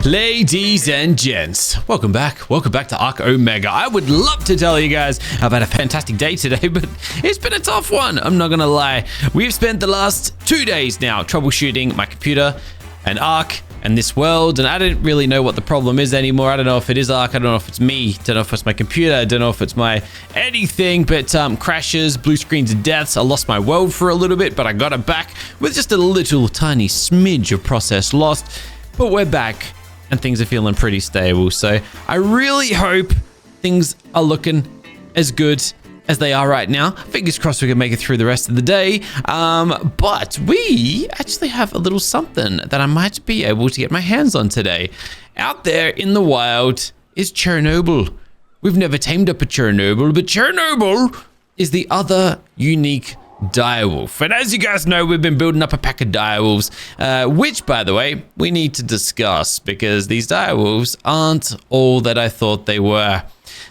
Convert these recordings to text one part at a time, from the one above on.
Ladies and gents, welcome back. Welcome back to ARK Omega. I would love to tell you guys I've had a fantastic day today, but it's been a tough one. I'm not gonna lie. We've spent the last 2 days now troubleshooting my computer and ARK and this world, and I don't really know what the problem is anymore. I don't know if it is ARK, I don't know if it's me, I don't know if it's my computer, I don't know if it's my anything, but crashes, blue screens, deaths. I lost my world for a little bit, but I got it back with just a little tiny smidge of process lost, but we're back. And things are feeling pretty stable. So I really hope things are looking as good as they are right now. Fingers crossed we can make it through the rest of the day. But we actually have a little something that I might be able to get my hands on today. Out there in the wild is Chernobyl. We've never tamed up a Chernobyl, but Chernobyl is the other unique direwolf. And as you guys know, we've been building up a pack of direwolves, which, by the way, we need to discuss because these direwolves aren't all that I thought they were.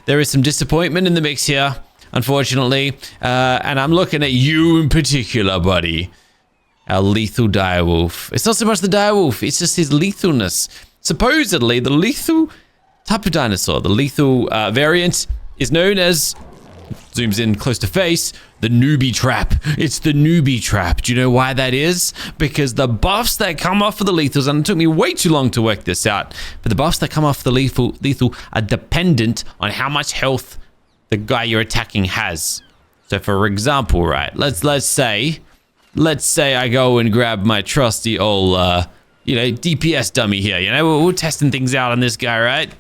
There is some disappointment in the mix here, unfortunately, and I'm looking at you in particular, buddy. Our lethal direwolf. It's not so much the direwolf, it's just his lethalness. Supposedly, the lethal type of dinosaur, the lethal variant, is known as, zooms in close to face, the newbie trap. It's the newbie trap. Do you know why that is? Because the buffs that come off of the lethals, and it took me way too long to work this out, but the buffs that come off the lethal are dependent on how much health the guy you're attacking has. So for example, right, let's say I go and grab my trusty old DPS dummy here. You know, we're testing things out on this guy, right?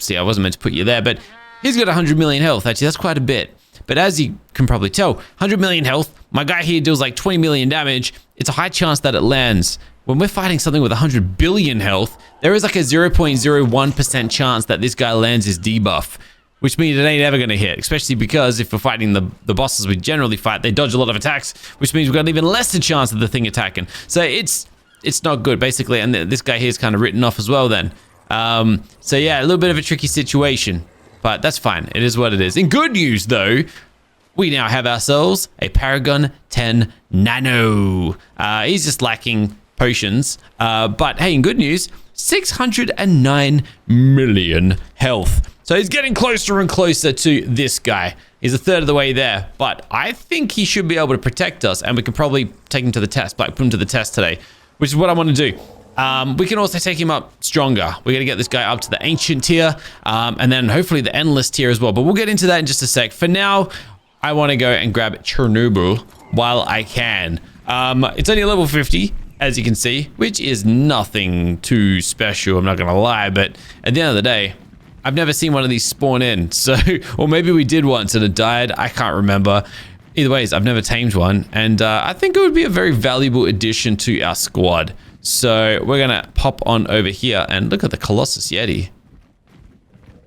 See, I wasn't meant to put you there, but he's got 100 million health. Actually, that's quite a bit. But as you can probably tell, 100 million health, my guy here deals like 20 million damage. It's a high chance that it lands. When we're fighting something with 100 billion health, there is like a 0.01% chance that this guy lands his debuff, which means it ain't ever going to hit, especially because if we're fighting the bosses we generally fight, they dodge a lot of attacks, which means we've got an even lesser chance of the thing attacking. So it's not good, basically, and this guy here is kind of written off as well then. So yeah, a little bit of a tricky situation. But that's fine. It is what it is. In good news, though, we now have ourselves a Paragon 10 Nano. He's just lacking potions. But hey, in good news, 609 million health. So he's getting closer and closer to this guy. He's a third of the way there. But I think he should be able to protect us. And we can probably take him to the test, like put him to the test today, which is what I want to do. We can also take him up stronger. We're going to get this guy up to the ancient tier, and then hopefully the endless tier as well. But we'll get into that in just a sec. For now, I want to go and grab Chernobyl while I can. It's only a level 50, as you can see, which is nothing too special, I'm not going to lie. But at the end of the day, I've never seen one of these spawn in. So, or maybe we did once and it died. I can't remember. Either ways, I've never tamed one. And I think it would be a very valuable addition to our squad. So we're going to pop on over here and look at the Colossus Yeti.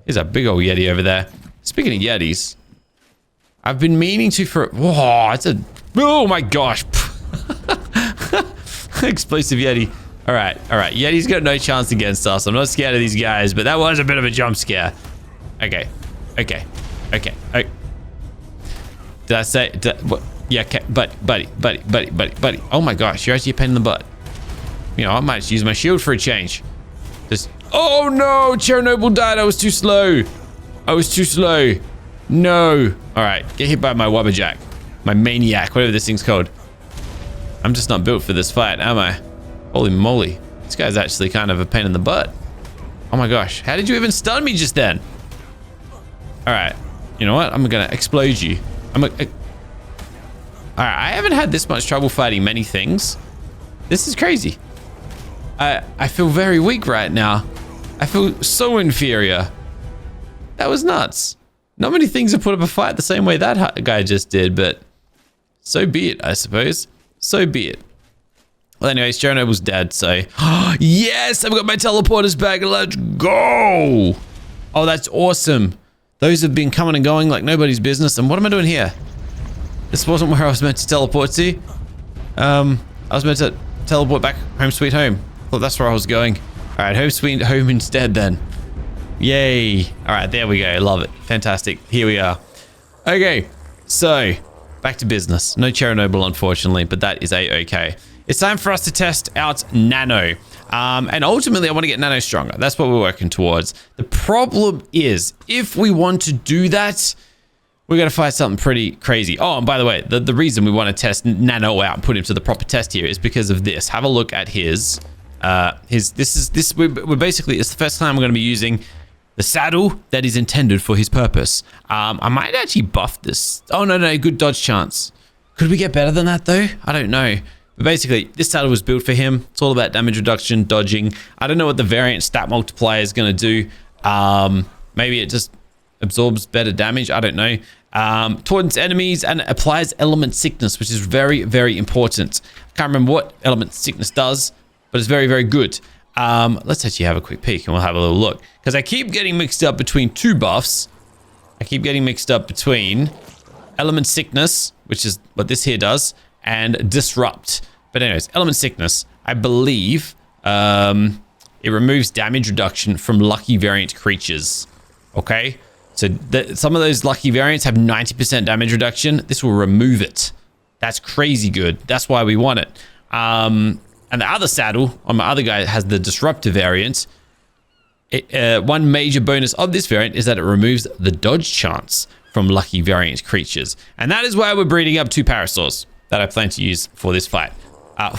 There's a big old Yeti over there. Speaking of Yetis, I've been meaning to oh my gosh. Explosive Yeti. All right. Yeti's got no chance against us. I'm not scared of these guys, but that was a bit of a jump scare. Okay. Did I say, what? Yeah, okay. Buddy. Oh my gosh, you're actually a pain in the butt. You know, I might just use my shield for a change. Oh no, Chernobyl died. I was too slow. No. All right, get hit by my Wubberjack. My Maniac, whatever this thing's called. I'm just not built for this fight, am I? Holy moly. This guy's actually kind of a pain in the butt. Oh my gosh, how did you even stun me just then? All right, you know what? I'm gonna explode you. All right, I haven't had this much trouble fighting many things. This is crazy. I feel very weak right now. I feel so inferior. That was nuts. Not many things have put up a fight the same way that guy just did, but so be it, I suppose. So be it. Well, anyways, Chernobyl's dead, so... Yes! I've got my teleporters back. Let's go! Oh, that's awesome. Those have been coming and going like nobody's business. And what am I doing here? This wasn't where I was meant to teleport to. I was meant to teleport back home sweet home. Well, that's where I was going. All right, home sweet home instead then. Yay. All right, there we go. Love it. Fantastic. Here we are. Okay, so back to business. No Chernobyl, unfortunately, but that is a-okay. It's time for us to test out Nano. And ultimately, I want to get Nano stronger. That's what we're working towards. The problem is, if we want to do that, we're going to fight something pretty crazy. Oh, and by the way, the reason we want to test Nano out and put him to the proper test here is because of this. Have a look at his we're basically, it's the first time we're going to be using the saddle that is intended for his purpose. I might actually buff this. Oh, no, good dodge chance. Could we get better than that though? I don't know. But basically, this saddle was built for him. It's all about damage reduction, dodging. I don't know what the variant stat multiplier is going to do. Maybe it just absorbs better damage. I don't know. Taunts enemies and applies element sickness, which is very, very important. I can't remember what element sickness does, but it's very, very good. Let's actually have a quick peek and we'll have a little look. Because I keep getting mixed up between two buffs. I keep getting mixed up between element sickness, which is what this here does, and disrupt. But anyways, element sickness, I believe it removes damage reduction from lucky variant creatures. Okay? So some of those lucky variants have 90% damage reduction. This will remove it. That's crazy good. That's why we want it. And the other saddle on my other guy has the disruptor variant. One major bonus of this variant is that it removes the dodge chance from lucky variant creatures. And that is why we're breeding up 2 parasaurs that I plan to use for this fight.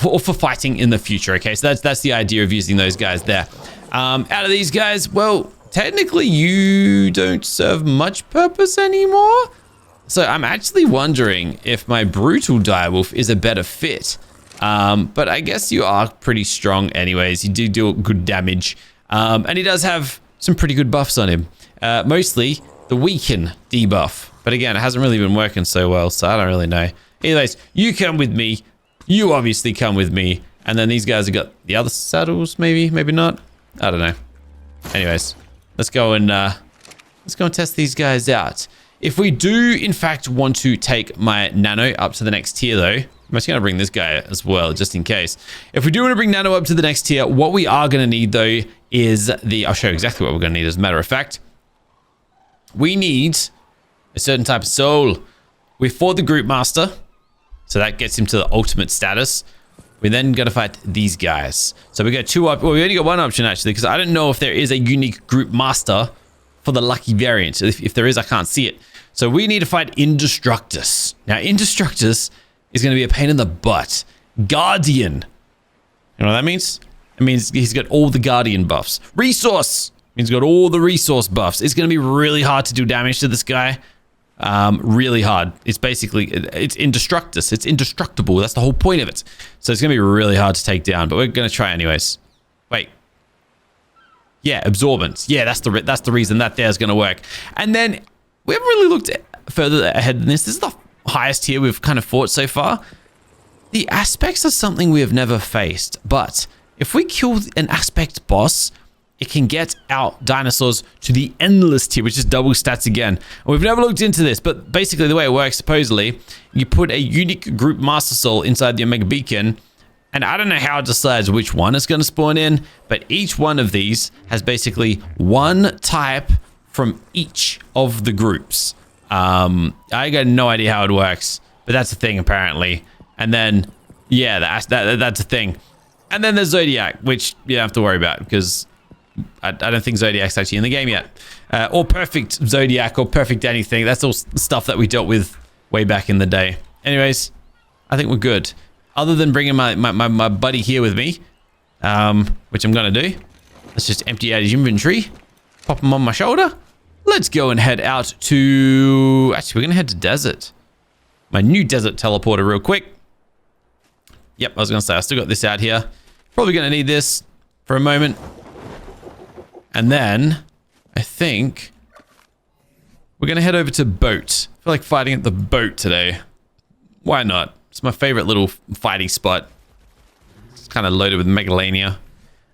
Or for fighting in the future, okay? So that's the idea of using those guys there. Out of these guys, well, technically you don't serve much purpose anymore. So I'm actually wondering if my brutal direwolf is a better fit. But I guess you are pretty strong anyways. You do good damage. And he does have some pretty good buffs on him. Mostly the weaken debuff. But again, it hasn't really been working so well, so I don't really know. Anyways, you come with me. You obviously come with me. And then these guys have got the other saddles, maybe not. I don't know. Anyways, let's go and test these guys out. If we do, in fact, want to take my Nano up to the next tier, though, I'm just going to bring this guy as well, just in case. If we do want to bring Nano up to the next tier, what we are going to need, though, is I'll show you exactly what we're going to need, as a matter of fact. We need a certain type of soul. We fought the Group Master, so that gets him to the ultimate status. We then got to fight these guys. So we got two up. Well, we only got one option, actually, because I don't know if there is a unique Group Master for the lucky variant. If there is, I can't see it. So we need to fight Indestructus. Now, Indestructus is going to be a pain in the butt. Guardian. You know what that means? It means he's got all the Guardian buffs. Resource means he's got all the resource buffs. It's going to be really hard to do damage to this guy. Really hard. It's basically, it's Indestructus. It's indestructible. That's the whole point of it. So it's going to be really hard to take down, but we're going to try anyways. Wait. Yeah, absorbance. Yeah, that's the reason that there's going to work. And then we haven't really looked further ahead than this. This is the highest tier we've kind of fought so far. The aspects are something we have never faced, but if we kill an aspect boss, it can get our dinosaurs to the endless tier, which is double stats again. And we've never looked into this, but basically the way it works, supposedly, you put a unique group master soul inside the Omega Beacon, and I don't know how it decides which one it's going to spawn in, but each one of these has basically one type from each of the groups. I got no idea how it works, but that's a thing apparently. And then, yeah, that's a thing. And then there's Zodiac, which you don't have to worry about because I don't think Zodiac's actually in the game yet. Or Perfect Zodiac or Perfect anything. That's all stuff that we dealt with way back in the day. Anyways, I think we're good. Other than bringing my buddy here with me, which I'm going to do. Let's just empty out his inventory. Pop him on my shoulder. Let's go and head out to... Actually, we're going to head to desert. My new desert teleporter real quick. Yep, I was going to say, I still got this out here. Probably going to need this for a moment. And then, I think, we're going to head over to boat. I feel like fighting at the boat today. Why not? It's my favorite little fighting spot. It's kind of loaded with Megalania.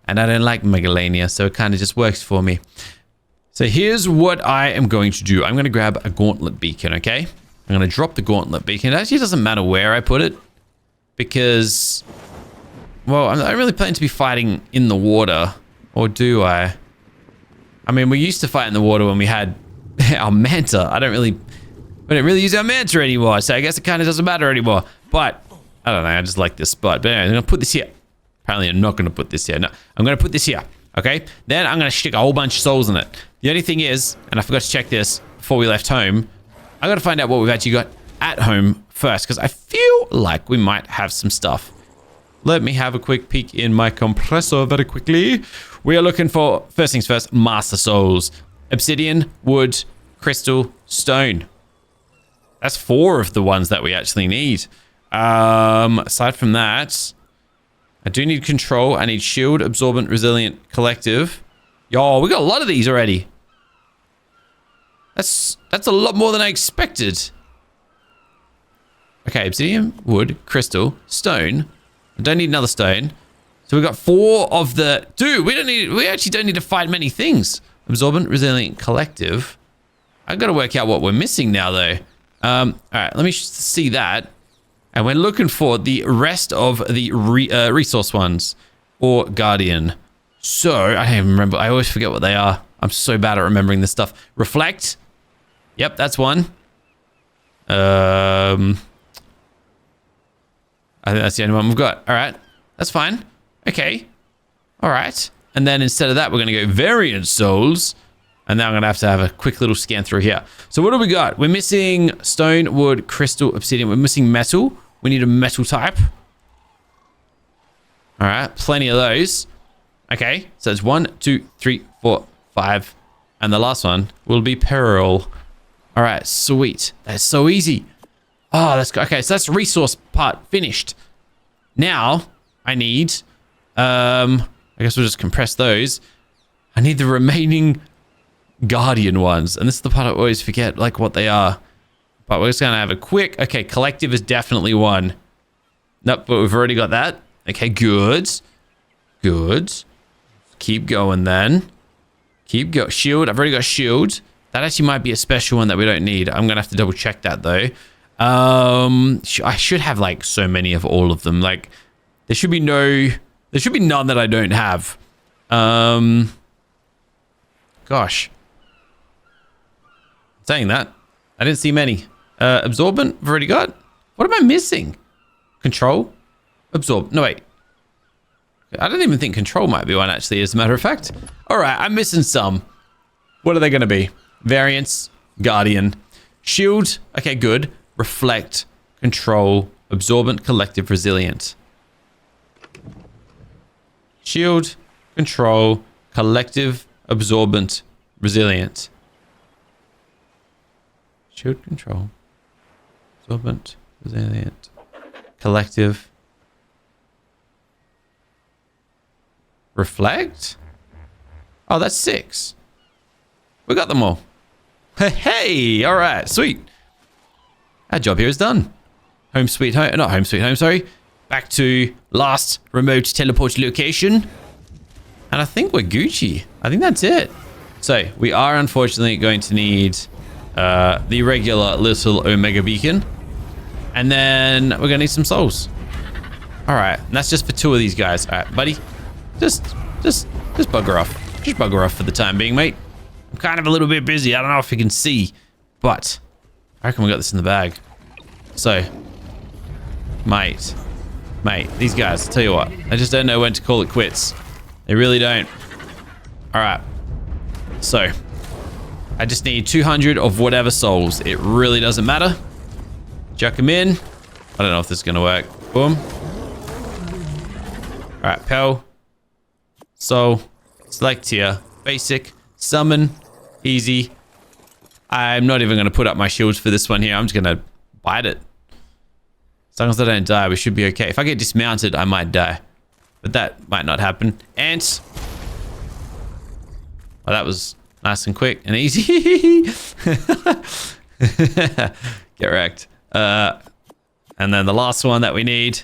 And I don't like Megalania, so it kind of just works for me. So here's what I am going to do. I'm going to grab a gauntlet beacon, okay? I'm going to drop the gauntlet beacon. It actually doesn't matter where I put it. Because, well, I'm not really planning to be fighting in the water. Or do I? I mean, we used to fight in the water when we had our manta. We don't really use our manta anymore. So I guess it kind of doesn't matter anymore. But, I don't know. I just like this spot. But anyway, I'm going to put this here. Apparently, I'm not going to put this here. No, I'm going to put this here. Okay? Then I'm going to stick a whole bunch of souls in it. The only thing is, and I forgot to check this before we left home, I got to find out what we've actually got at home first, because I feel like we might have some stuff. Let me have a quick peek in my compressor very quickly. We are looking for, first things first, master souls. Obsidian, wood, crystal, stone. That's 4 of the ones that we actually need. Aside from that, I do need control. I need shield, absorbent, resilient, collective. Yo, we got a lot of these already. That's a lot more than I expected. Okay, obsidian, wood, crystal, stone. I don't need another stone. So we got 4 of the... Dude, we actually don't need to fight many things. Absorbent, resilient, collective. I've got to work out what we're missing now, though. All right, let me see that. And we're looking for the rest of the resource ones. Or guardian. So, I don't even remember. I always forget what they are. I'm so bad at remembering this stuff. Reflect. Yep, that's one. I think that's the only one we've got. All right, that's fine. Okay. All right. And then instead of that, we're going to go variant souls. And now I'm going to have a quick little scan through here. So what do we got? We're missing stone, wood, crystal, obsidian. We're missing metal. We need a metal type. All right. Plenty of those. Okay. So it's 1, 2, 3, 4, 5. And the last one will be peril. All right. Sweet. That's so easy. Oh, that's good. Okay. So that's resource part finished. Now I need, I guess we'll just compress those. I need the remaining guardian ones. And this is the part I always forget, like what they are. But we're just going to have a quick... Okay, collective is definitely one. Nope, but we've already got that. Okay, good. Good. Keep going then. Keep going. Shield. I've already got shield. That actually might be a special one that we don't need. I'm going to have to double check that though. I should have like so many of all of them. Like, there should be none that I don't have. Gosh. Saying that, I didn't see many. Absorbent, I've already got. What am I missing? Control? Absorb. No, wait. I don't even think control might be one, actually, as a matter of fact. All right, I'm missing some. What are they going to be? Variance, guardian, shield. Okay, good. Reflect, control, absorbent, collective, resilient. Shield, control, collective, absorbent, resilient. Shield, control, absorbent, resilient, collective, reflect. Oh, that's 6. We got them all. Hey, all right, sweet. Our job here is done. Home sweet home, not home sweet home, sorry. Back to last remote teleport location. And I think we're Gucci. I think that's it. So we are unfortunately going to need the regular little Omega beacon. And then we're gonna need some souls. All right, and that's just for 2 of these guys. All right, buddy, just bugger off. Just bugger off for the time being, mate. I'm kind of a little bit busy. I don't know if you can see, but I reckon we got this in the bag. So, mate, these guys, I'll tell you what, I just don't know when to call it quits. They really don't. All right, so I just need 200 of whatever souls. It really doesn't matter. Chuck them in. I don't know if this is gonna work. Boom. All right, Pel. So, select here. Basic. Summon. Easy. I'm not even gonna put up my shields for this one here. I'm just gonna bite it. As long as I don't die, we should be okay. If I get dismounted, I might die. But that might not happen. Ants. Well, that was nice and quick and easy. Get wrecked. And then the last one that we need.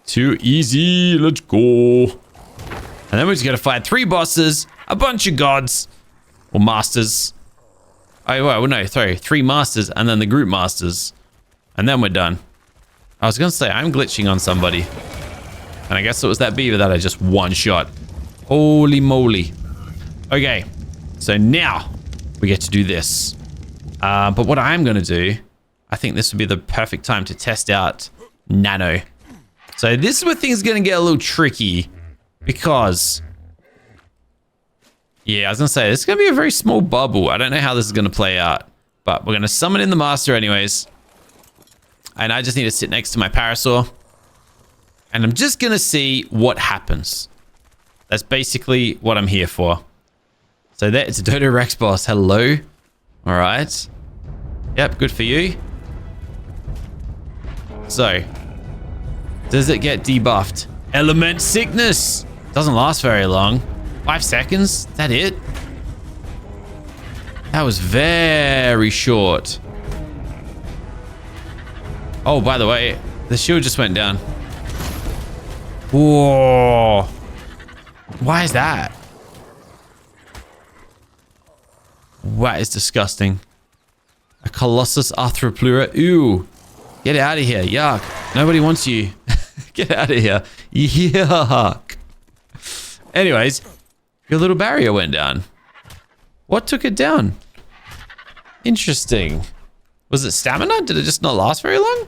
Too easy. Let's go. And then we're just going to fight 3 bosses, a bunch of gods, or masters. Oh, well, no, sorry. 3 masters and then the group masters. And then we're done. I was going to say, I'm glitching on somebody. And I guess it was that beaver that I just one-shot. Holy moly. Okay. So now we get to do this. But what I'm going to do, I think this would be the perfect time to test out Nano. So this is where things are going to get a little tricky because... Yeah, I was going to say, this is going to be a very small bubble. I don't know how this is going to play out, but we're going to summon in the master anyways. And I just need to sit next to my parasaur. And I'm just going to see what happens. That's basically what I'm here for. So there, it's a Dodo Rex boss. Hello. All right. Yep, good for you. So, does it get debuffed? Element sickness. Doesn't last very long. 5 seconds? Is that it? That was very short. Oh, by the way, the shield just went down. Whoa. Why is that? That is disgusting. A Colossus Arthroplura. Ew. Get out of here. Yuck. Nobody wants you. Get out of here. Yuck. Anyways, your little barrier went down. What took it down? Interesting. Was it stamina? Did it just not last very long?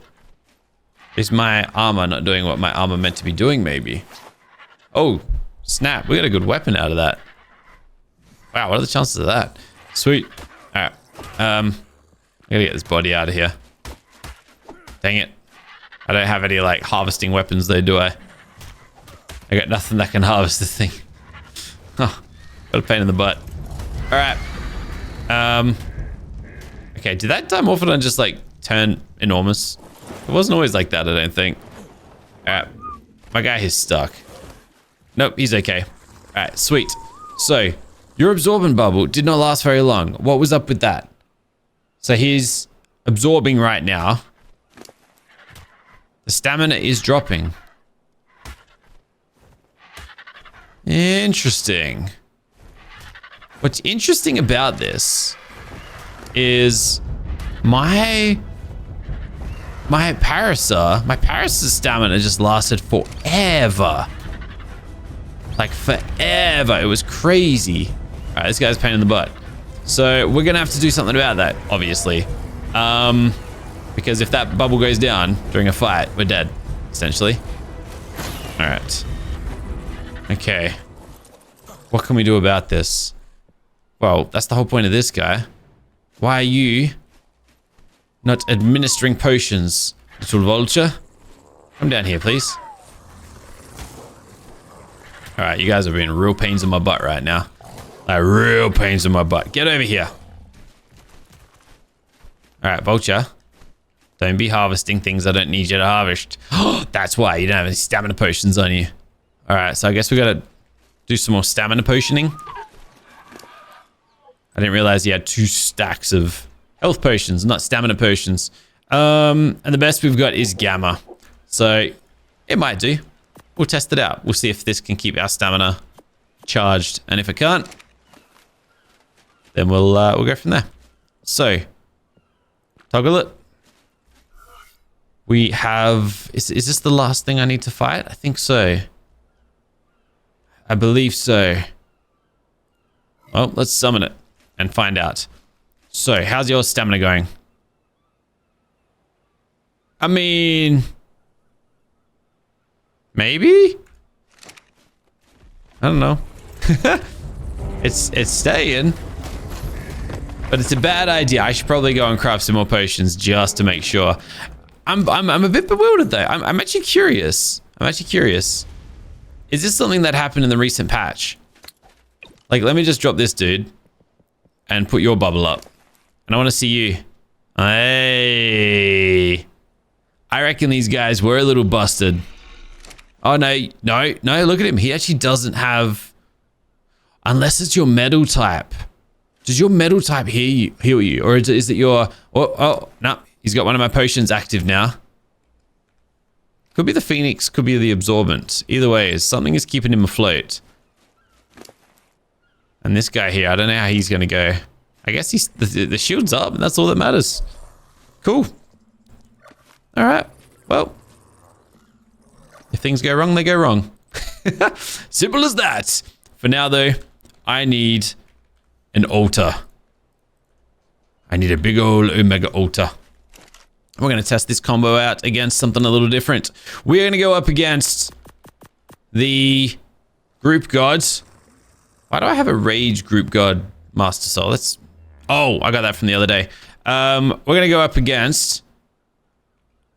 Is my armor not doing what my armor meant to be doing, maybe? Oh, snap. We got a good weapon out of that. Wow, what are the chances of that? Sweet. All right. I gotta get this body out of here. Dang it. I don't have any, like, harvesting weapons, though, do I? I got nothing that can harvest this thing. Oh, got a pain in the butt. All right. Okay, did that Dimorphodon just, like, turn enormous? It wasn't always like that, I don't think. All right. My guy is stuck. Nope, he's okay. All right, sweet. So, your absorbent bubble did not last very long. What was up with that? So he's absorbing right now. The stamina is dropping. Interesting. What's interesting about this is my Paras's stamina just lasted forever. Like forever. It was crazy. All right, this guy's a pain in the butt. So we're gonna have to do something about that, obviously. Because if that bubble goes down during a fight, we're dead, essentially. All right. Okay. What can we do about this? Well, that's the whole point of this guy. Why are you not administering potions, little vulture? Come down here, please. All right, you guys are being real pains in my butt right now. Like, real pains in my butt. Get over here. All right, vulture. Don't be harvesting things I don't need you to harvest. That's why you don't have any stamina potions on you. All right, so I guess we got to do some more stamina potioning. I didn't realize he had 2 stacks of health potions, not stamina potions. And the best we've got is gamma. So it might do. We'll test it out. We'll see if this can keep our stamina charged. And if it can't, then we'll go from there. So toggle it. We have... Is this the last thing I need to fight? I think so. I believe so. Well, let's summon it and find out. So, how's your stamina going? I mean... Maybe? I don't know. It's staying. But it's a bad idea. I should probably go and craft some more potions just to make sure. I'm a bit bewildered though. I'm actually curious. Is this something that happened in the recent patch? Like, let me just drop this dude and put your bubble up. And I want to see you. Hey. I reckon these guys were a little busted. Oh, no, look at him. He actually doesn't have... Unless it's your metal type. Does your metal type heal you? Or is it your... Oh, no. He's got one of my potions active now. Could be the Phoenix, could be the Absorbent. Either way, something is keeping him afloat. And this guy here, I don't know how he's going to go. I guess he's the shield's up, and that's all that matters. Cool. All right. Well, if things go wrong, they go wrong. Simple as that. For now, though, I need an altar. I need a big old Omega altar. We're going to test this combo out against something a little different. We're going to go up against the group gods. Why do I have a rage group god master soul? That's... Oh, I got that from the other day. We're going to go up against...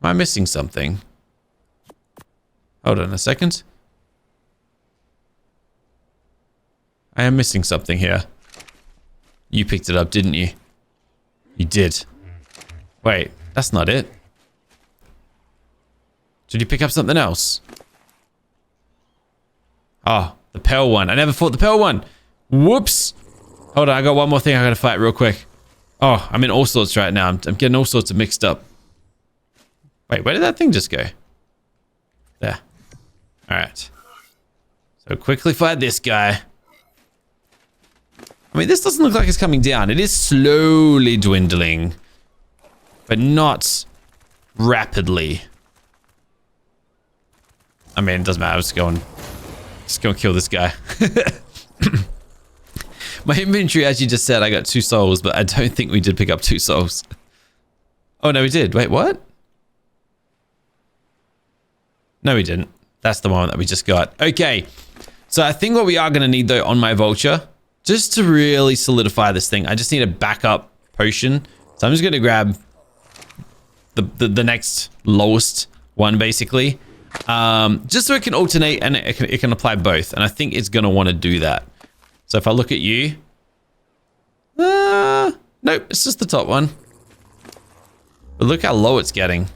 Am I missing something? Hold on a second. I am missing something here. You picked it up, didn't you? You did. Wait, that's not it. Did you pick up something else? Oh, the Pell one. I never fought the Pell one. Whoops. Hold on, I got one more thing I gotta fight real quick. Oh, I'm in all sorts right now. I'm getting all sorts of mixed up. Wait, where did that thing just go? There. Alright. So quickly fight this guy. I mean, this doesn't look like it's coming down. It is slowly dwindling. But not rapidly. I mean, it doesn't matter. I'm just going to kill this guy. My inventory actually just said I got 2 souls, but I don't think we did pick up 2 souls. Oh, no, we did. Wait, what? No, we didn't. That's the one that we just got. Okay. So I think what we are going to need, though, on my vulture, just to really solidify this thing, I just need a backup potion. So I'm just going to grab the next lowest one, basically. Just so it can alternate and it can apply both. And I think it's going to want to do that. So if I look at you... nope, it's just the top one. But look how low it's getting.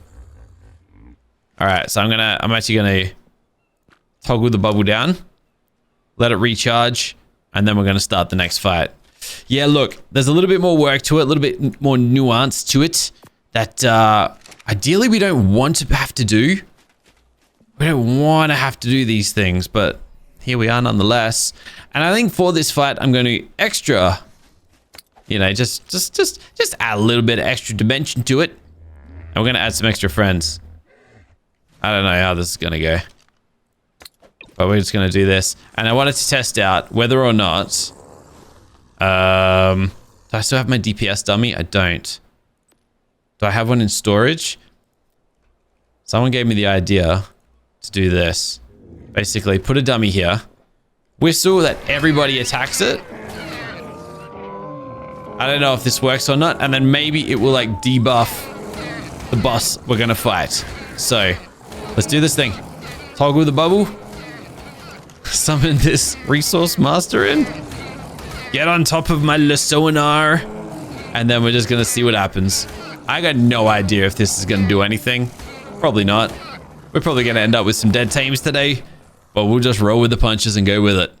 Alright, so I'm actually going to toggle the bubble down. Let it recharge. And then we're going to start the next fight. Yeah, look, there's a little bit more work to it. A little bit more nuance to it. That ideally we don't want to have to do. We don't want to have to do these things, but here we are nonetheless. And I think for this fight, I'm going to extra, you know, just add a little bit of extra dimension to it. And we're going to add some extra friends. I don't know how this is going to go. But we're just going to do this. And I wanted to test out whether or not... do I still have my DPS dummy? I don't. Do I have one in storage? Someone gave me the idea to do this. Basically, put a dummy here. Whistle that everybody attacks it. I don't know if this works or not. And then maybe it will like debuff the boss we're going to fight. So, let's do this thing. Toggle the bubble. Summon this resource master in. Get on top of my Lesonar. And then we're just going to see what happens. I got no idea if this is going to do anything. Probably not. We're probably going to end up with some dead teams today. But we'll just roll with the punches and go with it.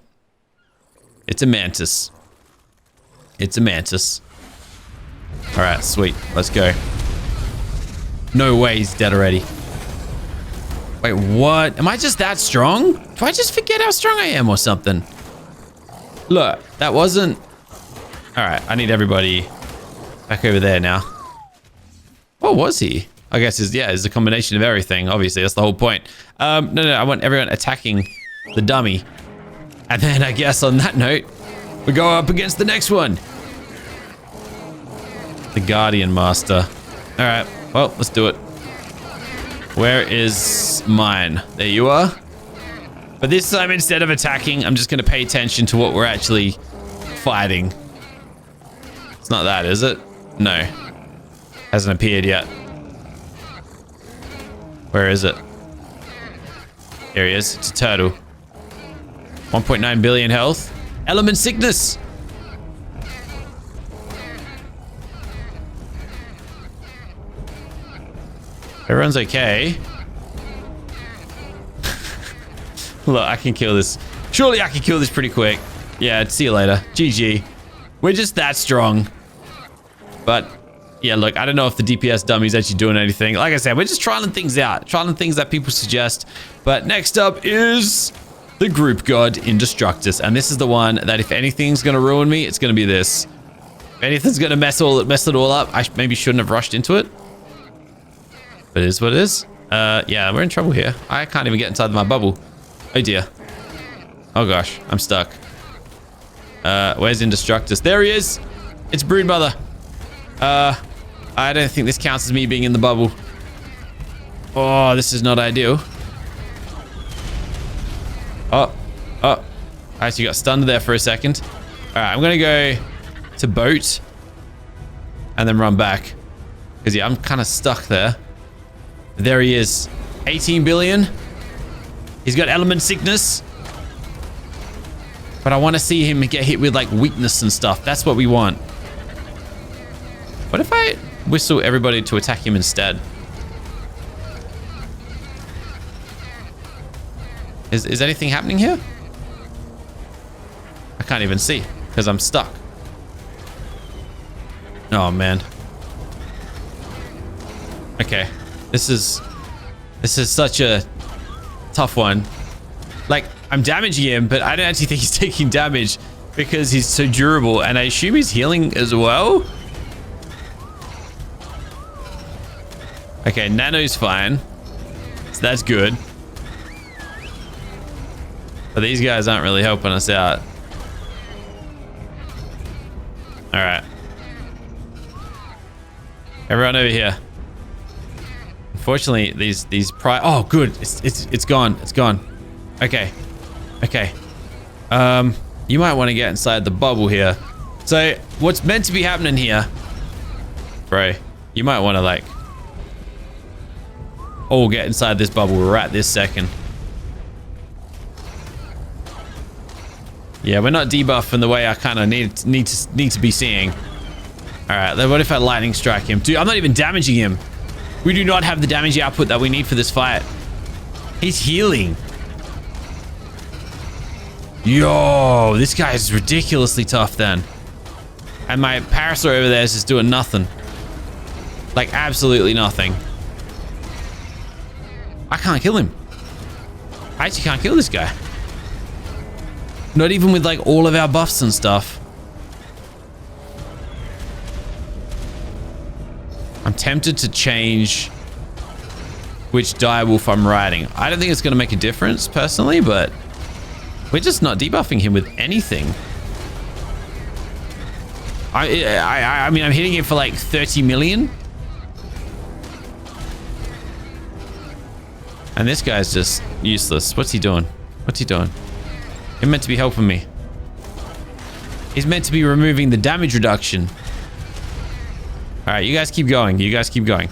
It's a mantis. It's a mantis. Alright, sweet. Let's go. No way he's dead already. Wait, what? Am I just that strong? Do I just forget how strong I am or something? Look, that wasn't... Alright, I need everybody back over there now. What was he? I guess it's a combination of everything. Obviously, that's the whole point. No, I want everyone attacking the dummy. And then I guess on that note, we go up against the next one. The Guardian Master. Alright, well, let's do it. Where is mine? There you are. But this time, instead of attacking, I'm just going to pay attention to what we're actually fighting. It's not that, is it? No. Hasn't appeared yet. Where is it? There he is. It's a turtle. 1.9 billion health. Element sickness. Everyone's okay. Look, I can kill this. Surely I can kill this pretty quick. Yeah, see you later. GG. We're just that strong. But, yeah, look, I don't know if the DPS dummy's actually doing anything. Like I said, we're just trialing things out. Trialing things that people suggest. But next up is the group god Indestructus. And this is the one that if anything's going to ruin me, it's going to be this. If anything's going to mess it all up, I maybe shouldn't have rushed into it. But it is what it is. Yeah, we're in trouble here. I can't even get inside my bubble. Oh dear. Oh gosh, I'm stuck. Where's Indestructus? There he is. It's Broodmother. I don't think this counts as me being in the bubble. Oh, this is not ideal. Oh. I actually got stunned there for a second. All right, I'm gonna go to boat and then run back. Because yeah, I'm kind of stuck there. There he is. 18 billion. He's got element sickness. But I want to see him get hit with like weakness and stuff. That's what we want. What if I whistle everybody to attack him instead? Is anything happening here? I can't even see because I'm stuck. Oh man. Okay. This is such a tough one. Like, I'm damaging him, but I don't actually think he's taking damage because he's so durable, and I assume he's healing as well. Okay, Nano's fine. So that's good. But these guys aren't really helping us out. Alright. Everyone over here. Unfortunately, these oh good. It's gone. It's gone. Okay. Okay. You might want to get inside the bubble here. So what's meant to be happening here, bro, you might want to like all get inside this bubble right this second. Yeah, we're not debuffed in the way I kind of need to be seeing. All right, then what if I lightning strike him? Dude, I'm not even damaging him. We do not have the damage output that we need for this fight. He's healing. Yo, this guy is ridiculously tough then. And my Parasaur over there is just doing nothing. Like absolutely nothing. I can't kill him. I actually can't kill this guy. Not even with like all of our buffs and stuff. I'm tempted to change which direwolf I'm riding. I don't think it's going to make a difference personally, but we're just not debuffing him with anything. I mean, I'm hitting him for like 30 million. And this guy's just useless. What's he doing? What's he doing? He's meant to be helping me. He's meant to be removing the damage reduction. All right, you guys keep going. You guys keep going.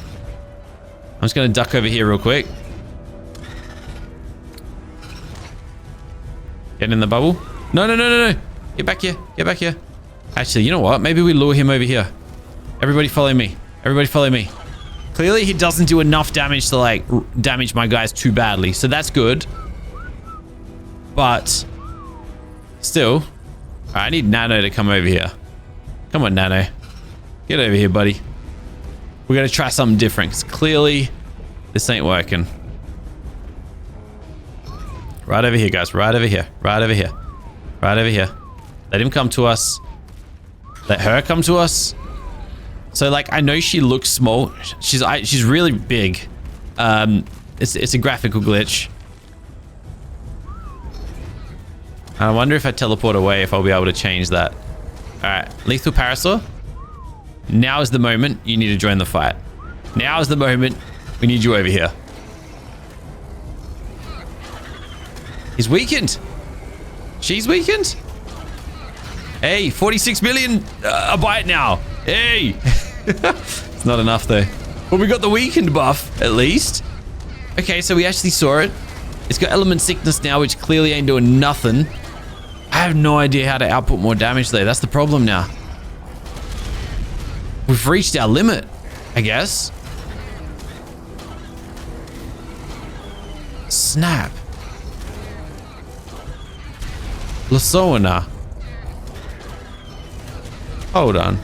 I'm just going to duck over here real quick. Get in the bubble. No, no, no, no, no. Get back here. Get back here. Actually, you know what? Maybe we lure him over here. Everybody follow me. Everybody follow me. Clearly, he doesn't do enough damage to, like, damage my guys too badly. So that's good. But still, I need Nano to come over here. Come on, Nano. Get over here, buddy. We're going to try something different because clearly this ain't working. Right over here, guys. Right over here. Right over here. Right over here. Let him come to us. Let her come to us. So, like, I know she looks small. She's really big. It's a graphical glitch. I wonder if I teleport away if I'll be able to change that. All right, Lethal Parasaur. Now is the moment you need to join the fight. Now is the moment we need you over here. He's weakened. She's weakened. Hey, 46 million a bite now. Hey. It's not enough though. But we got the weakened buff at least. Okay, so we actually saw it. It's got element sickness now, which clearly ain't doing nothing. I have no idea how to output more damage though. That's the problem now. We've reached our limit, I guess. Snap. Lasoana. Hold on.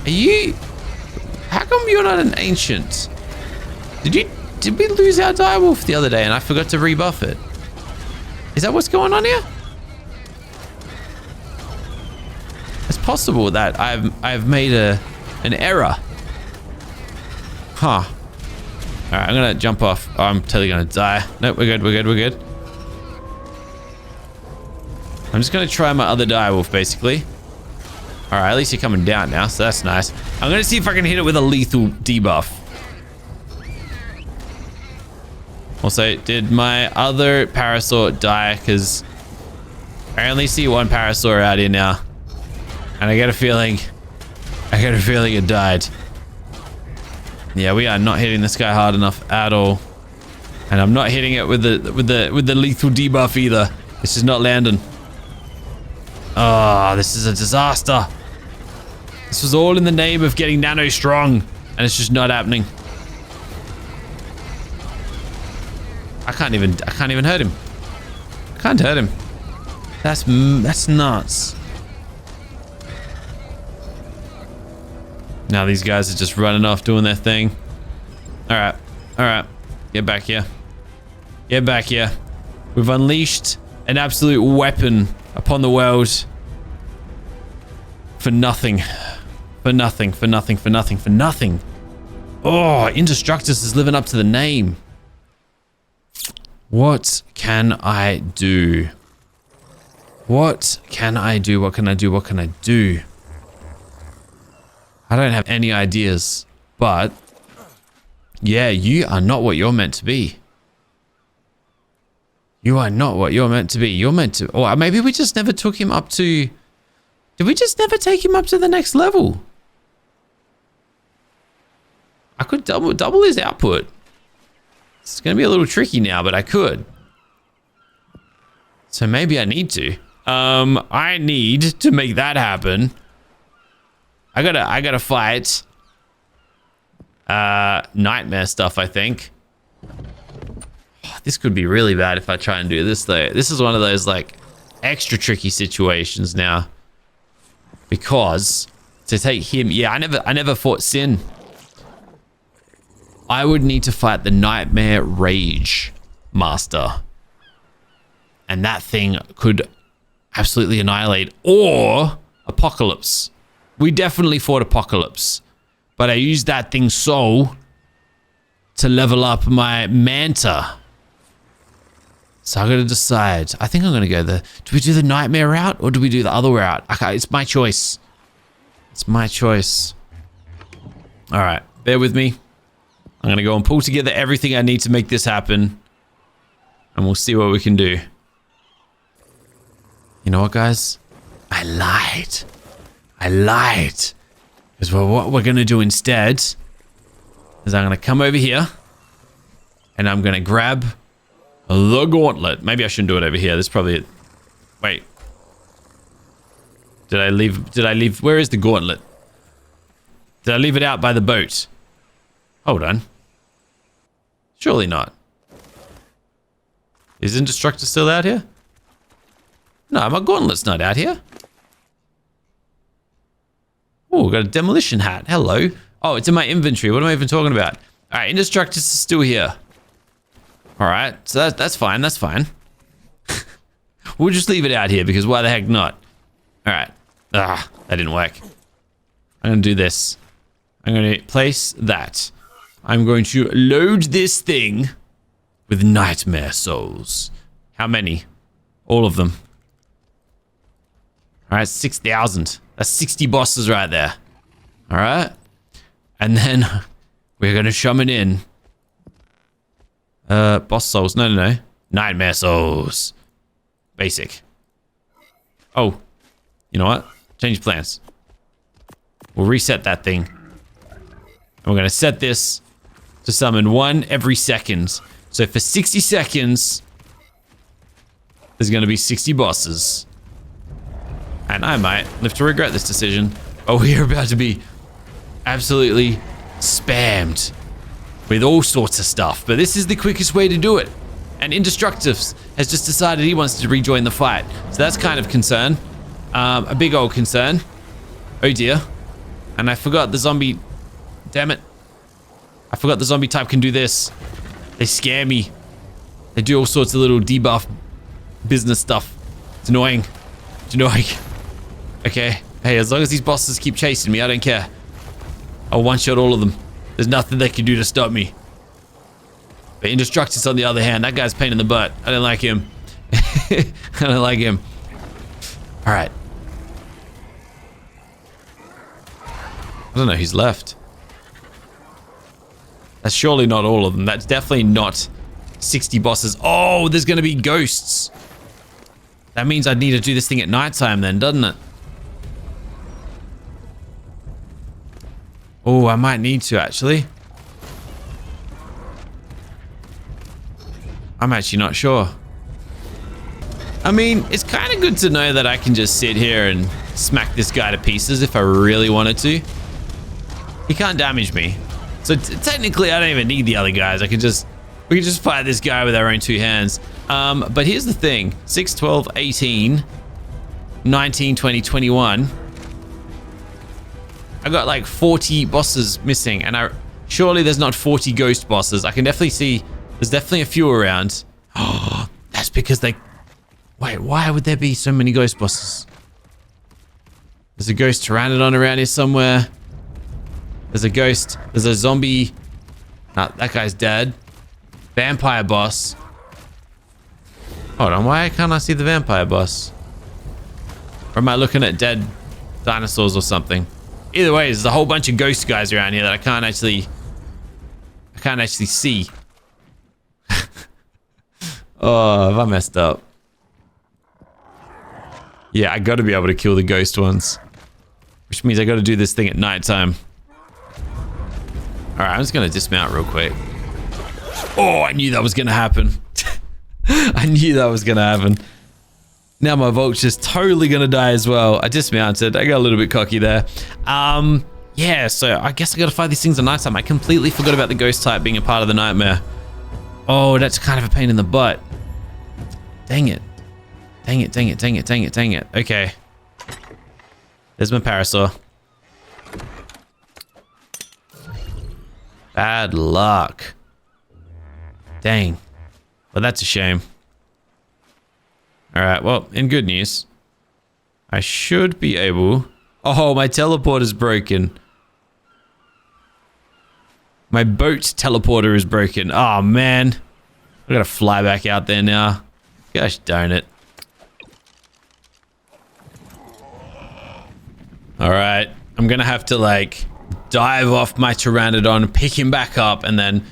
Are you... How come you're not an ancient? Did we lose our direwolf the other day and I forgot to rebuff it? Is that what's going on here? It's possible that I've made an error. Huh. All right, I'm gonna jump off. Oh, I'm totally gonna die. Nope, we're good, we're good, we're good. I'm just gonna try my other direwolf, basically. All right, at least you're coming down now, so that's nice. I'm gonna see if I can hit it with a lethal debuff. Also, did my other parasaur die? Because I only see one parasaur out here now. And I got a feeling it died. Yeah, we are not hitting this guy hard enough at all. And I'm not hitting it with the lethal debuff either. This is not landing. Oh, this is a disaster. This was all in the name of getting Nano strong, and it's just not happening. I can't even hurt him. I can't hurt him. That's nuts. Now these guys are just running off doing their thing. All right. Get back here. Get back here. We've unleashed an absolute weapon upon the world. For nothing. For nothing. For nothing. For nothing. For nothing. Oh, Indestructus is living up to the name. What can I do? What can I do? What can I do? What can I do? I don't have any ideas, but yeah, you are not what you're meant to be. You are not what you're meant to be. You're meant to, or maybe we just never took him up to, did we just never take him up to the next level? I could double his output. It's going to be a little tricky now, but I could. So maybe I need to. I need to make that happen. I gotta fight nightmare stuff, I think. This could be really bad if I try and do this though. This is one of those like extra tricky situations now. Because to take him, yeah, I never fought Sin. I would need to fight the Nightmare Rage Master. And that thing could absolutely annihilate, or Apocalypse. We definitely fought Apocalypse, but I used that thing's soul to level up my Manta. So I gotta decide. I think I'm gonna go do we do the Nightmare route or do we do the other route? Okay, it's my choice. It's my choice. All right, bear with me. I'm gonna go and pull together everything I need to make this happen, and we'll see what we can do. You know what, guys? I lied. Because what we're gonna do instead is I'm gonna come over here and I'm gonna grab the gauntlet. Maybe I shouldn't do it over here. This is probably it. Wait. Did I leave? Where is the gauntlet? Did I leave it out by the boat? Hold on. Surely not. Is Indestructus still out here? No, my gauntlet's not out here. Oh, got a demolition hat. Hello. Oh, it's in my inventory. What am I even talking about? All right, Indestructus is still here. All right, so that's fine. That's fine. We'll just leave it out here because why the heck not? All right. Ah, that didn't work. I'm going to do this. I'm going to place that. I'm going to load this thing with nightmare souls. How many? All of them. All right, 6,000. That's 60 bosses right there. All right. And then we're going to summon in boss souls. No. Nightmare souls. Basic. Oh, you know what? Change plans. We'll reset that thing. And we're going to set this to summon one every second. So for 60 seconds, there's going to be 60 bosses. And I might live to regret this decision. Oh, we are about to be absolutely spammed with all sorts of stuff. But this is the quickest way to do it. And Indestructus has just decided he wants to rejoin the fight. So that's kind of concern. A big old concern. Oh dear. And I forgot the zombie. Damn it. I forgot the zombie type can do this. They scare me. They do all sorts of little debuff business stuff. It's annoying. It's annoying. Okay. Hey, as long as these bosses keep chasing me, I don't care. I'll one-shot all of them. There's nothing they can do to stop me. But Indestructus, on the other hand, that guy's a pain in the butt. I don't like him. I don't like him. All right. I don't know who's left. That's surely not all of them. That's definitely not 60 bosses. Oh, there's going to be ghosts. That means I need to do this thing at nighttime then, doesn't it? Oh, I might need to actually. I'm actually not sure. I mean, it's kind of good to know that I can just sit here and smack this guy to pieces if I really wanted to. He can't damage me. So technically, I don't even need the other guys. We can just fight this guy with our own two hands. But here's the thing. 6, 12, 18, 19, 20, 21. I got like 40 bosses missing, and surely there's not 40 ghost bosses. I can definitely see there's definitely a few around. Oh, that's because they... Wait, why would there be so many ghost bosses? There's a ghost pteranodon around here somewhere. There's a ghost. There's a zombie. Nah, that guy's dead. Vampire boss. Hold on, why can't I see the vampire boss? Or am I looking at dead dinosaurs or something? Either way, there's a whole bunch of ghost guys around here that I can't actually see. Oh, have I messed up? Yeah, I gotta be able to kill the ghost ones. Which means I gotta do this thing at nighttime. Alright, I'm just gonna dismount real quick. Oh, I knew that was gonna happen. I knew that was gonna happen. Now my vulture's totally gonna die as well. I dismounted. I got a little bit cocky there. Yeah, so I guess I gotta fight these things at nighttime. I completely forgot about the ghost type being a part of the nightmare. Oh, that's kind of a pain in the butt. Dang it. Dang it, dang it, dang it, dang it, dang it. Okay. There's my parasaur. Bad luck. Dang. Well, that's a shame. Alright, well, in good news, I should be able... Oh, my teleporter is broken. My boat teleporter is broken. Oh, man. I gotta fly back out there now. Gosh darn it. Alright, I'm gonna have to, like, dive off my pteranodon, pick him back up, and then...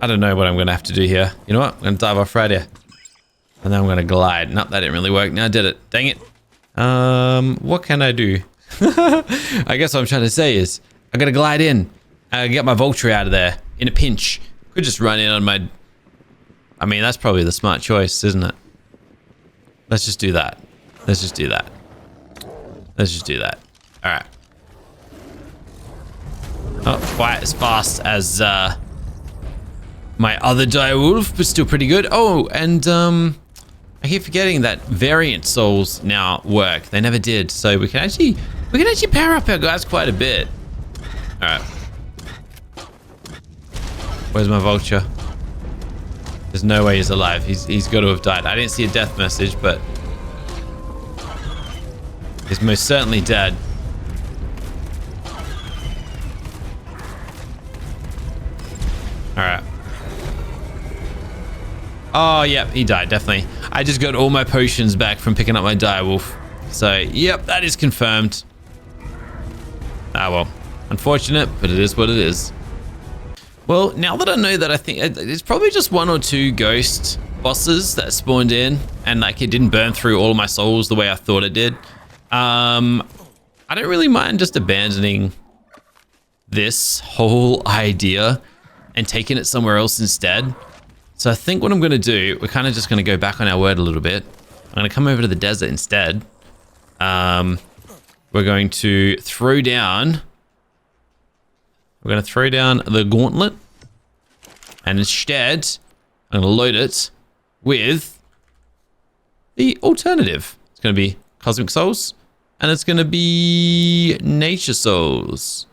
I don't know what I'm gonna have to do here. You know what? I'm gonna dive off right here. And then I'm gonna glide. Nope, that didn't really work. Now I did it. Dang it. What can I do? I guess what I'm trying to say is, I gotta glide in. I get my vulture out of there in a pinch. Could just run in on my... I mean, that's probably the smart choice, isn't it? Let's just do that. Let's just do that. Let's just do that. Alright. Not quite as fast as my other direwolf, but still pretty good. Oh, and I keep forgetting that variant souls now work. They never did, so we can actually power up our guys quite a bit. All right. Where's my vulture? There's no way he's alive. He's got to have died. I didn't see a death message, but he's most certainly dead. All right. Oh, yep, he died, definitely. I just got all my potions back from picking up my direwolf. So, yep, that is confirmed. Ah, well. Unfortunate, but it is what it is. Well, now that I know that, I think it's probably just 1 or 2 ghost bosses that spawned in, and like it didn't burn through all of my souls the way I thought it did. I don't really mind just abandoning this whole idea and taking it somewhere else instead. So I think what I'm going to do, we're kind of just going to go back on our word a little bit. I'm going to come over to the desert instead. We're going to throw down... We're going to throw down the gauntlet. And instead, I'm going to load it with the alternative. It's going to be Cosmic Souls. And it's going to be Nature Souls.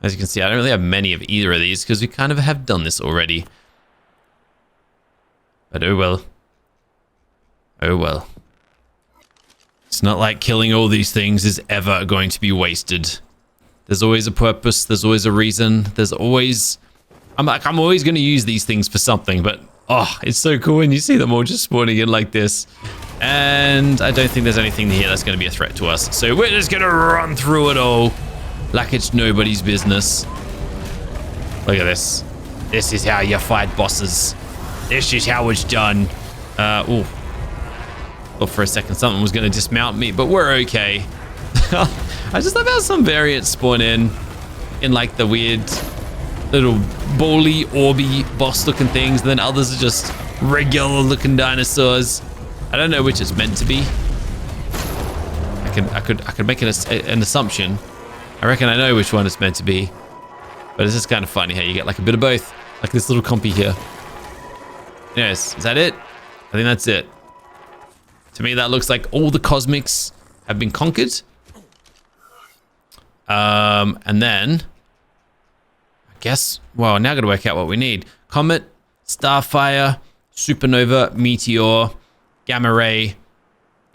As you can see, I don't really have many of either of these because we kind of have done this already. But oh well. Oh well. It's not like killing all these things is ever going to be wasted. There's always a purpose. There's always a reason. There's always... I'm always going to use these things for something, but... Oh, it's so cool when you see them all just spawning in like this. And I don't think there's anything here that's going to be a threat to us. So we're just going to run through it all like it's nobody's business. Look at this. This is how you fight bosses. This is how it's done. Ooh. Thought for a second something was going to dismount me, but we're okay. I just love how some variants spawn in like the weird little bally, orby, boss-looking things. And then others are just regular-looking dinosaurs. I don't know which it's meant to be. I could make an assumption. I reckon I know which one it's meant to be. But it's just kind of funny how you get like a bit of both. Like this little compy here. Yes, is that it? I think that's it. To me, that looks like all the cosmics have been conquered. And then, I guess, well, now I gotta work out what we need. Comet, starfire, supernova, meteor, gamma ray,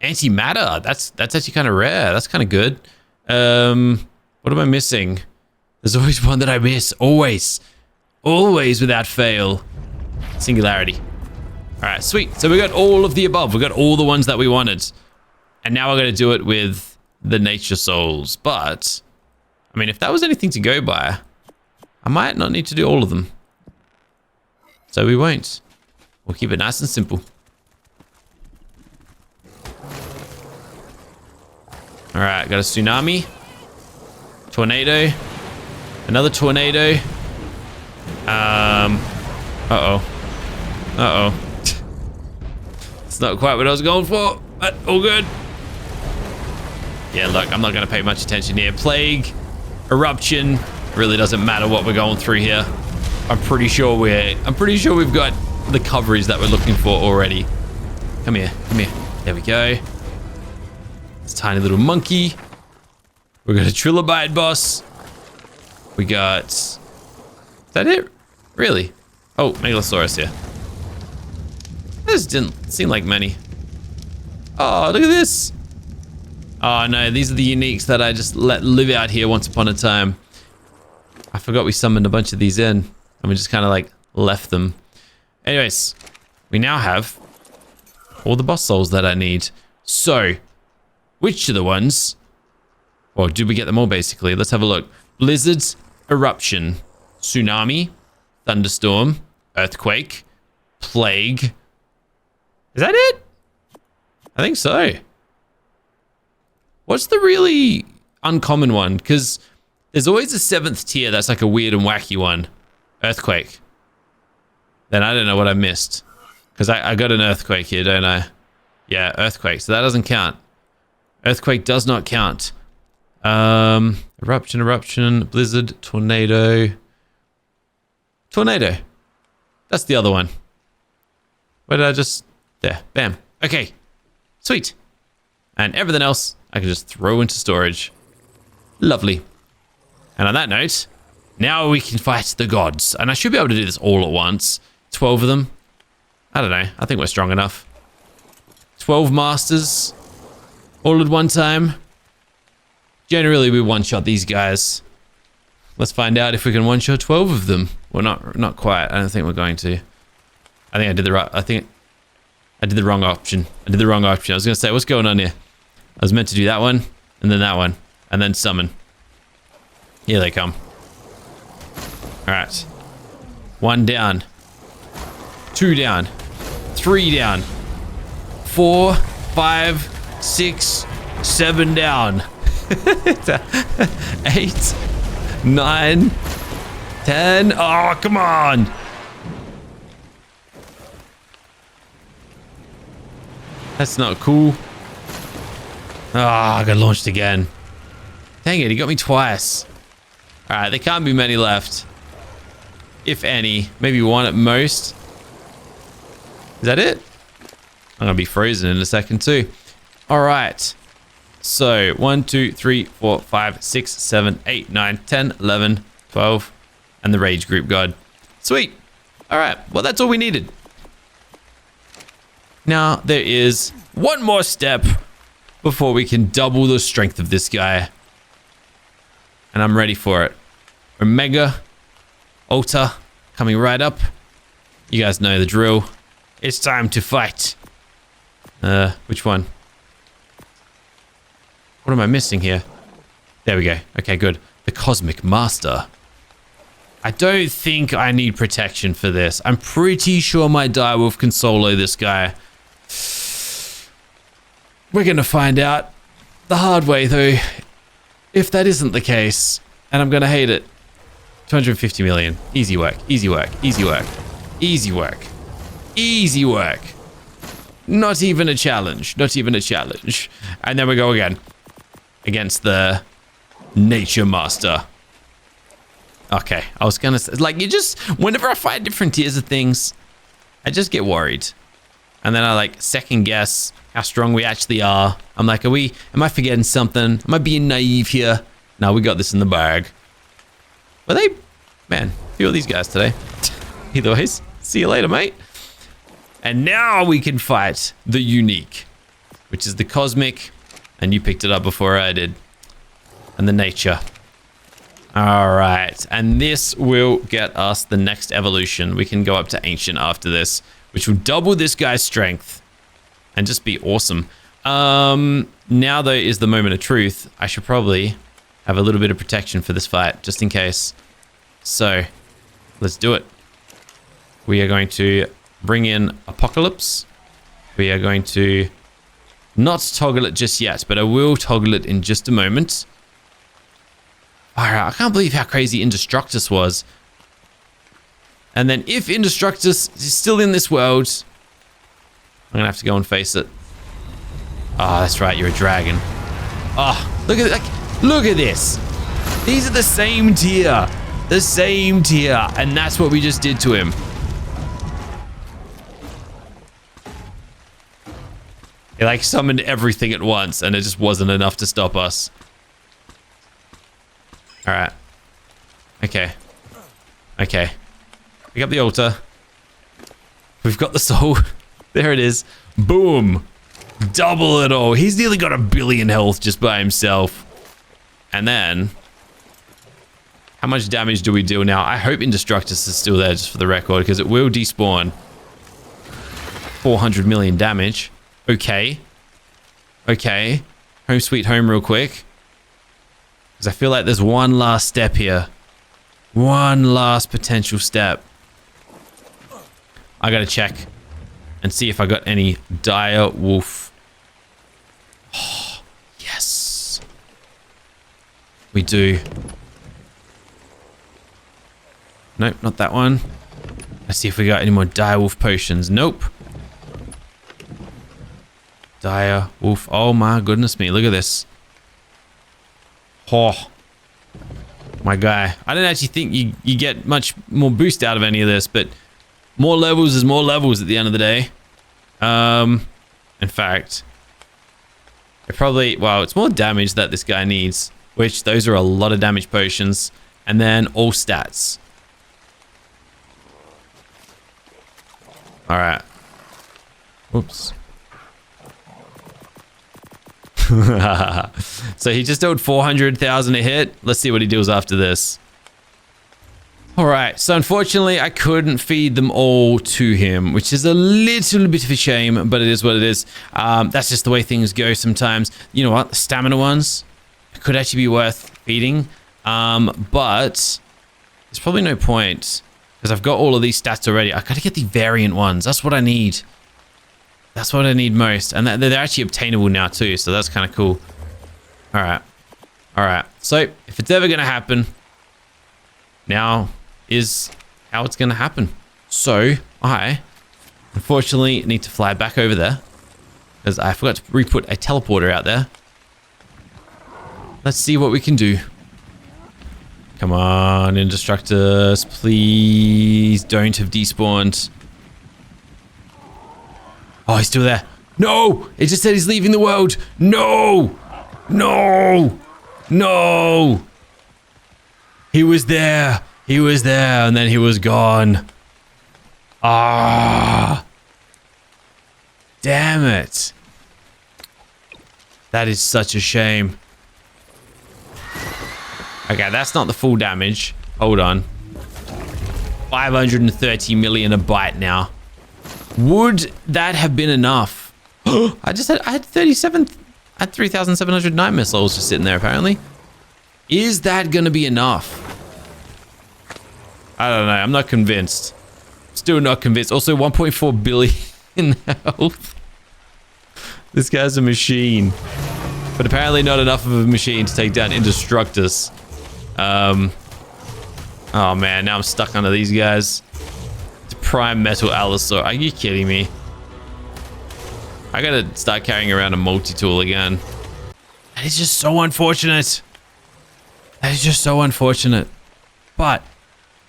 antimatter. That's actually kind of rare. That's kind of good. What am I missing? There's always one that I miss. Always without fail. Singularity. All right, sweet. So we got all of the above. We got all the ones that we wanted. And now we're going to do it with the nature souls. But, I mean, if that was anything to go by, I might not need to do all of them. So we won't. We'll keep it nice and simple. All right, got a tsunami. Tornado. Another tornado. Uh-oh. It's not quite what I was going for, but all good. Yeah, look, I'm not going to pay much attention here. Plague, eruption, really doesn't matter what we're going through here. I'm pretty sure we've got the coverage that we're looking for already. Come here. There we go. This tiny little monkey. We got a trilobite boss. We got... Is that it? Really? Oh, Megalosaurus here. This didn't seem like many. Oh, look at this. Oh no, these are the uniques that I just let live out here once upon a time. I forgot we summoned a bunch of these in. And we just kind of like left them. Anyways, we now have all the boss souls that I need. So, which are the ones? Or did we get them all basically? Let's have a look. Blizzard, eruption, tsunami, thunderstorm, earthquake, plague. Is that it? I think so. What's the really uncommon one? Because there's always a 7th tier that's like a weird and wacky one. Earthquake. Then I don't know what I missed. Because I got an earthquake here, don't I? Yeah, earthquake. So that doesn't count. Earthquake does not count. Eruption, blizzard, tornado. Tornado. That's the other one. Where did I just... There, bam. Okay, sweet. And everything else I can just throw into storage. Lovely. And on that note, now we can fight the gods. And I should be able to do this all at once. 12 of them. I don't know. I think we're strong enough. 12 masters. All at one time. Generally, we one-shot these guys. Let's find out if we can one-shot 12 of them. Well, not quite. I don't think we're going to. I think I did the right... I did the wrong option. I was going to say, what's going on here? I was meant to do that one, and then that one, and then summon. Here they come. All right. 1 down. 2 down. 3 down. 4, 5, 6, 7 down. 8, 9, 10. Oh, come on. That's not cool. Ah, I got launched again. Dang it, he got me twice. All right, there can't be many left. If any, maybe one at most. Is that it? I'm gonna be frozen in a second too. All right. So 1, 2, 3, 4, 5, 6, 7, 8, 9, 10, 11, 12, and the rage group god. Sweet. All right, well, that's all we needed. Now, there is one more step before we can double the strength of this guy. And I'm ready for it. Omega, Ultra, coming right up. You guys know the drill. It's time to fight. Which one? What am I missing here? There we go. Okay, good. The Cosmic Master. I don't think I need protection for this. I'm pretty sure my direwolf can solo this guy. We're gonna find out the hard way though, if that isn't the case, and I'm gonna hate it. 250 million. Easy work, easy work, easy work, easy work, easy work. Not even a challenge, not even a challenge. And then we go again against the Nature Master. Okay, I was gonna say, like, you just, whenever I fight different tiers of things, I just get worried. And then I like second guess how strong we actually are. I'm like, am I forgetting something? Am I being naive here? No, we got this in the bag. But man, a few of these guys today. Either ways, see you later, mate. And now we can fight the unique, which is the Cosmic, and you picked it up before I did. And the Nature. All right, and this will get us the next evolution. We can go up to Ancient after this, which will double this guy's strength and just be awesome. Now though is the moment of truth. I should probably have a little bit of protection for this fight, just in case. So let's do it. We are going to bring in Apocalypse. We are going to not toggle it just yet, but I will toggle it in just a moment. All right, I can't believe how crazy Indestructus was. And then if Indestructus is still in this world, I'm gonna have to go and face it. Oh, that's right, you're a dragon. Oh, look at that. Look at this. These are the same tier. The same tier. And that's what we just did to him. He like summoned everything at once and it just wasn't enough to stop us. All right. Okay. Okay. Pick up the altar. We've got the soul. There it is. Boom. Double it all. He's nearly got 1 billion health just by himself. And then, how much damage do we deal now? I hope Indestructus is still there just for the record, because it will despawn. 400 million damage. Okay. Okay. Home sweet home real quick. Because I feel like there's one last step here. One last potential step. I gotta check and see if I got any dire wolf. Oh, yes. We do. Nope, not that one. Let's see if we got any more dire wolf potions. Nope. Dire wolf. Oh my goodness me. Look at this. Oh, my guy. I don't actually think you get much more boost out of any of this, but more levels is more levels at the end of the day. In fact, it probably, well, it's more damage that this guy needs, which those are a lot of damage potions, and then all stats. All right. Whoops. So he just dealt 400,000 a hit. Let's see what he deals after this. All right, so unfortunately I couldn't feed them all to him, which is a little bit of a shame, but it is what it is. That's just the way things go sometimes. You know what, the stamina ones could actually be worth feeding, but there's probably no point because I've got all of these stats already. I gotta get the variant ones. That's what I need. That's what I need most. And they're actually obtainable now too, so that's kind of cool. All right. All right. So if it's ever going to happen, now is how it's going to happen. So I, unfortunately, need to fly back over there because I forgot to re-put a teleporter out there. Let's see what we can do. Come on, Indestructus. Please don't have despawned. Oh, he's still there. No! It just said he's leaving the world. No! No! No! He was there. He was there, and then he was gone. Ah! Damn it. That is such a shame. Okay, that's not the full damage. Hold on. 530 million a bite now. Would that have been enough? I had 37, I had 3,709 missiles just sitting there apparently. Is that gonna be enough? I don't know, I'm not convinced. Still not convinced. Also 1.4 billion in health. This guy's a machine. But apparently not enough of a machine to take down Indestructus. Oh man, now I'm stuck under these guys. It's prime metal allosaur. Are you kidding me? I gotta start carrying around a multi-tool again. That is just so unfortunate. That is just so unfortunate. But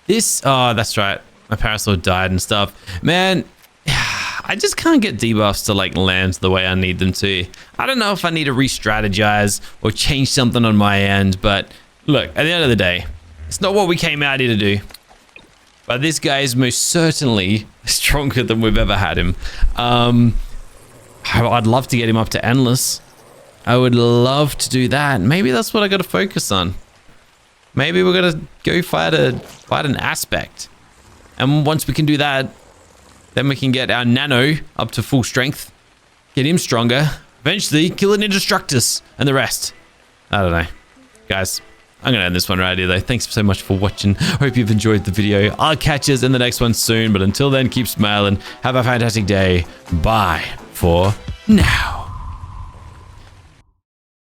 this, oh, that's right. My Parasaur died and stuff. Man, I just can't get debuffs to like land the way I need them to. I don't know if I need to re-strategize or change something on my end, but look, at the end of the day, it's not what we came out here to do. But this guy is most certainly stronger than we've ever had him. I'd love to get him up to endless. I would love to do that. Maybe that's what I got to focus on. Maybe we're gonna go fight an aspect. And once we can do that, then we can get our Nano up to full strength, get him stronger, eventually kill an Indestructus and the rest. I don't know. Guys, I'm going to end this one right here though. Thanks so much for watching. Hope you've enjoyed the video. I'll catch you in the next one soon, but until then, keep smiling. Have a fantastic day. Bye for now.